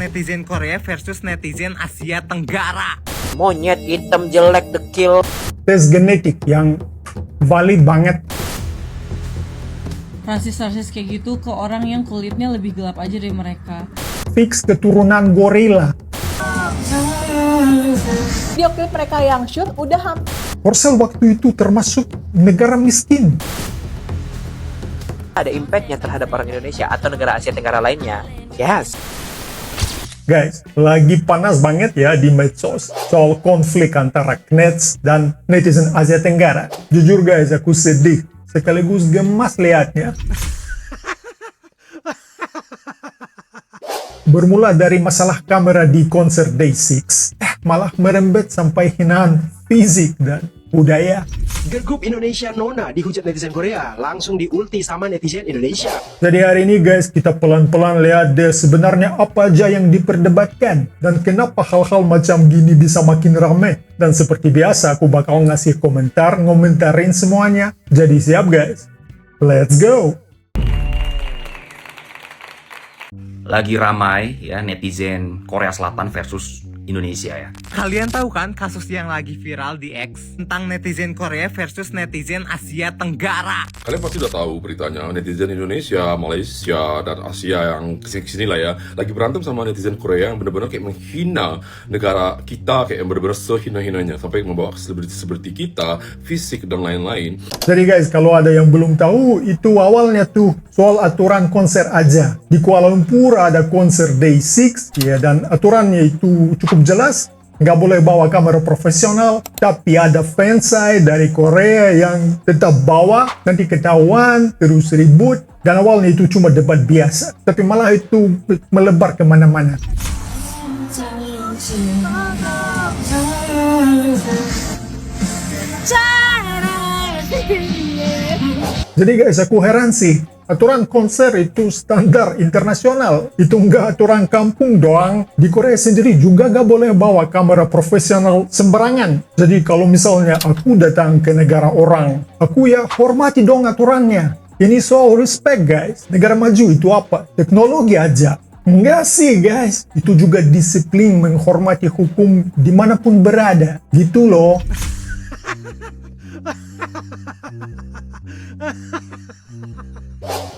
netizen Korea versus netizen Asia Tenggara. Monyet hitam jelek dekil. Tes genetik yang valid banget. Rasis-rasis kayak gitu ke orang yang kulitnya lebih gelap aja dari mereka. Fix keturunan gorila. Video klip mereka yang shoot udah hampir. Korsel waktu itu termasuk negara miskin. Ada impactnya terhadap orang Indonesia atau negara Asia Tenggara lainnya? Yes. Guys, lagi panas banget ya di medsos soal konflik antara Knets dan netizen Asia Tenggara. Jujur guys, aku sedih sekaligus gemas liatnya. Bermula dari masalah kamera di konser Day6, malah merembet sampai hinaan fisik dan budaya. Gergup Indonesia Nona dihujat netizen Korea, langsung diulti sama netizen Indonesia. Jadi hari ini guys, kita pelan-pelan lihat deh sebenarnya apa aja yang diperdebatkan dan kenapa hal-hal macam gini bisa makin rame. Dan seperti biasa, aku bakal ngasih komentar, ngomentarin semuanya. Jadi siap guys, let's go! Lagi ramai ya netizen Korea Selatan versus Indonesia ya. Kalian tahu kan kasus yang lagi viral di X tentang netizen Korea versus netizen Asia Tenggara? Kalian pasti udah tahu beritanya, netizen Indonesia, Malaysia, dan Asia yang kesini lah ya, lagi berantem sama netizen Korea yang benar-benar kayak menghina negara kita, kayak yang benar-benar sehina-hinanya, sampai membawa selebriti-selebriti kita, fisik, dan lain-lain. Jadi guys, kalau ada yang belum tahu, itu awalnya tuh soal aturan konser aja. Di Kuala Lumpur ada konser Day6, ya, dan aturannya itu cukup jelas. Nggak boleh bawa kamera profesional, tapi ada fansai dari Korea yang tetap bawa, nanti ketahuan, terus ribut, dan awalnya itu cuma debat biasa, tapi malah itu melebar kemana-mana. Jadi guys, aku heran sih, aturan konser itu standar internasional, itu nggak aturan kampung doang. Di Korea sendiri juga nggak boleh bawa kamera profesional sembarangan. Jadi kalau misalnya aku datang ke negara orang, aku ya hormati dong aturannya. Ini soal respect guys. Negara maju itu apa? Teknologi aja. Enggak sih guys, itu juga disiplin menghormati hukum dimanapun berada. Gitu loh.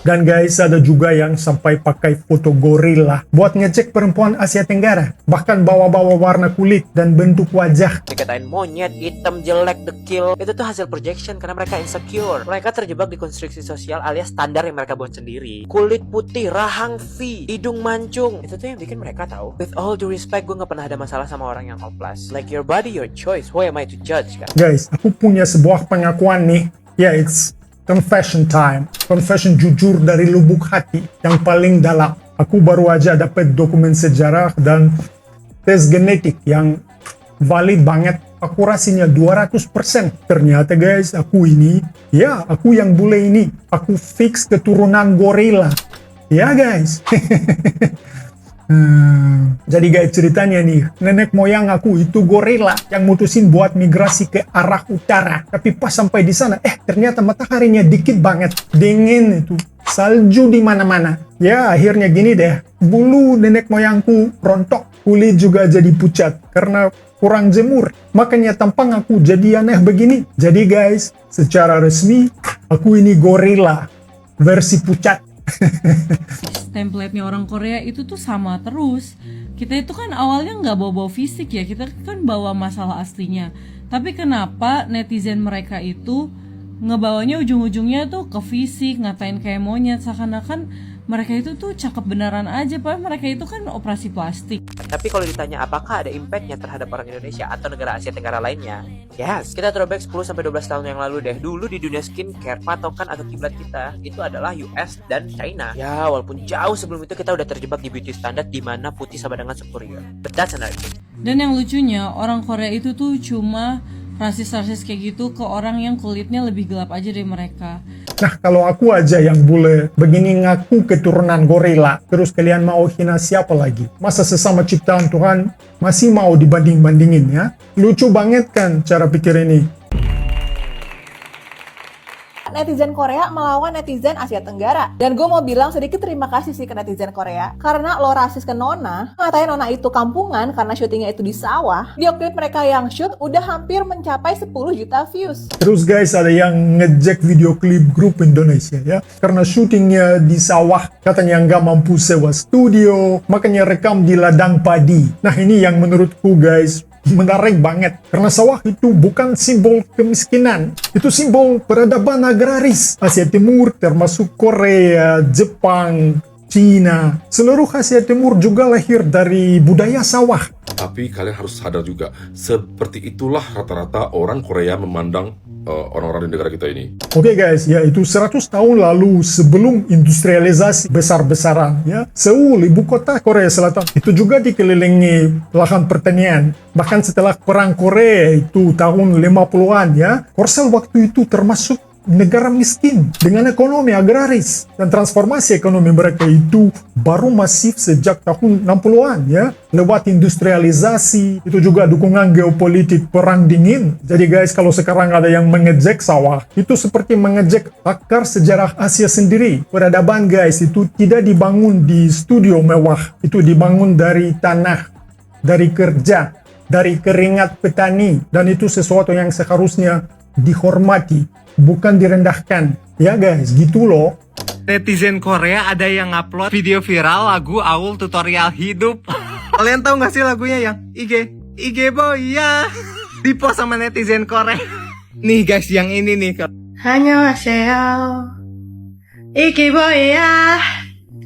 Dan guys, ada juga yang sampai pakai foto gorila buat ngecek perempuan Asia Tenggara. Bahkan bawa-bawa warna kulit dan bentuk wajah. Dikatain monyet hitam jelek dekil. Itu tuh hasil projection karena mereka insecure. Mereka terjebak di konstruksi sosial alias standar yang mereka buat sendiri. Kulit putih, rahang V, hidung mancung. Itu tuh yang bikin mereka tahu. With all due respect, gue gak pernah ada masalah sama orang yang hopeless. Like your body, your choice. Who am I to judge kan? Guys, aku punya sebuah pengakuan nih. Ya, it's confession time. Confession jujur dari lubuk hati yang paling dalam. Aku baru aja dapat dokumen sejarah dan tes genetik yang valid banget. Akurasinya 200%. Ternyata guys, aku ini, ya aku yang bule ini, aku fix keturunan gorila. Ya guys. Jadi guys, ceritanya nih, nenek moyang aku itu gorila yang mutusin buat migrasi ke arah utara. Tapi pas sampai di sana, ternyata mataharinya dikit banget, dingin itu, salju di mana-mana. Ya akhirnya gini deh, bulu nenek moyangku rontok, kulit juga jadi pucat karena kurang jemur. Makanya tampang aku jadi aneh begini. Jadi guys, secara resmi aku ini gorila versi pucat. Template-nya orang Korea itu tuh sama terus. Kita itu kan awalnya nggak bawa-bawa fisik ya, kita kan bawa masalah aslinya. Tapi kenapa netizen mereka itu ngebawanya ujung-ujungnya tuh ke fisik, ngatain kayak monyet, seakan-akan mereka itu tuh cakep beneran aja, padahal mereka itu kan operasi plastik. Tapi kalau ditanya apakah ada impactnya terhadap orang Indonesia atau negara Asia Tenggara lainnya? Yes. Kita throwback 10-12 tahun yang lalu deh. Dulu di dunia skincare, patokan atau kiblat kita itu adalah US dan China. Ya, walaupun jauh sebelum itu kita udah terjebak di beauty standard di mana putih sama dengan superior. But that's another thing. Dan yang lucunya, orang Korea itu tuh cuma rasis-rasis kayak gitu ke orang yang kulitnya lebih gelap aja dari mereka. Nah, kalau aku aja yang boleh begini ngaku keturunan gorila, terus kalian mau hina siapa lagi? Masa sesama ciptaan Tuhan masih mau dibanding-bandingin ya? Lucu banget kan cara pikir ini? netizen Korea melawan netizen Asia Tenggara. Dan gue mau bilang sedikit terima kasih sih ke netizen Korea, karena lo rasis ke Nona, ngatain Nona itu kampungan karena syutingnya itu di sawah. Video klip mereka yang shoot udah hampir mencapai 10 juta views. Terus guys, ada yang ngejek video klip grup Indonesia ya, karena syutingnya di sawah, katanya nggak mampu sewa studio, makanya rekam di ladang padi. Nah ini yang menurutku guys menarik banget, karena sawah itu bukan simbol kemiskinan, itu simbol peradaban agraris. Asia Timur termasuk Korea, Jepang, Cina, seluruh Asia Timur juga lahir dari budaya sawah. Tapi kalian harus sadar juga, seperti itulah rata-rata orang Korea memandang orang-orang di negara kita ini. Oke guys, ya itu 100 tahun lalu sebelum industrialisasi besar-besaran ya. Seoul, ibu kota Korea Selatan, itu juga dikelilingi lahan pertanian. Bahkan setelah perang Korea itu tahun 50-an ya, Korsel waktu itu termasuk negara miskin dengan ekonomi agraris, dan transformasi ekonomi mereka itu baru masif sejak tahun 60-an ya, lewat industrialisasi, itu juga dukungan geopolitik perang dingin. Jadi guys, kalau sekarang ada yang mengejek sawah, itu seperti mengejek akar sejarah Asia sendiri. Peradaban guys itu tidak dibangun di studio mewah, itu dibangun dari tanah, dari kerja, dari keringat petani, dan itu sesuatu yang seharusnya dihormati, bukan direndahkan. Ya guys, gitu loh. Netizen Korea ada yang upload video viral lagu Aul tutorial hidup. Kalian tahu nggak sih lagunya yang IG boy ya? Di post sama netizen Korea. Nih guys, yang ini nih. 안녕하세요. 이게 뭐야?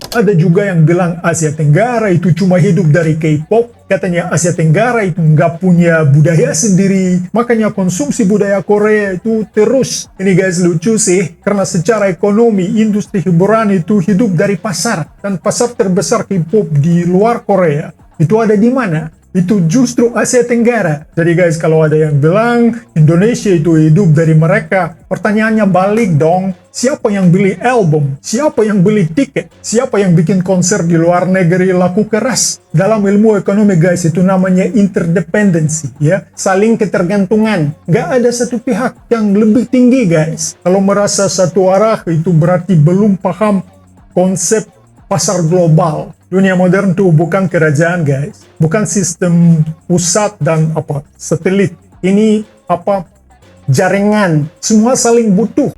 Ada juga yang bilang Asia Tenggara itu cuma hidup dari K-pop. Katanya Asia Tenggara itu nggak punya budaya sendiri, makanya konsumsi budaya Korea itu terus. Ini guys lucu sih, karena secara ekonomi industri hiburan itu hidup dari pasar, dan pasar terbesar K-pop di luar Korea itu ada di mana? Itu justru Asia Tenggara. Jadi guys, kalau ada yang bilang Indonesia itu hidup dari mereka, pertanyaannya balik dong. Siapa yang beli album? Siapa yang beli tiket? Siapa yang bikin konser di luar negeri laku keras? Dalam ilmu ekonomi guys, itu namanya interdependency ya, saling ketergantungan. Nggak ada satu pihak yang lebih tinggi guys. Kalau merasa satu arah, itu berarti belum paham konsep pasar global. Dunia modern tuh bukan kerajaan guys, bukan sistem pusat dan satelit. Ini jaringan, semua saling butuh.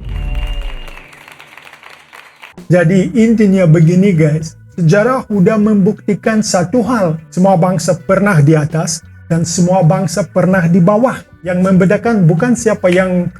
Jadi intinya begini guys, sejarah udah membuktikan satu hal, semua bangsa pernah di atas dan semua bangsa pernah di bawah. Yang membedakan bukan siapa yang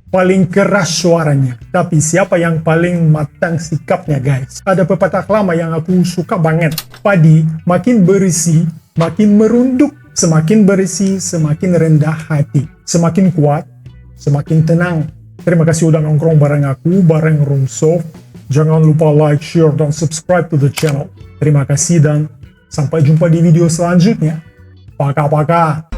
paling keras suaranya, tapi siapa yang paling matang sikapnya guys. Ada pepatah lama yang aku suka banget. Padi makin berisi, makin merunduk. Semakin berisi, semakin rendah hati. Semakin kuat, semakin tenang. Terima kasih udah nongkrong bareng aku, bareng Roomsoft. Jangan lupa like, share, dan subscribe to the channel. Terima kasih dan sampai jumpa di video selanjutnya. Paka-paka.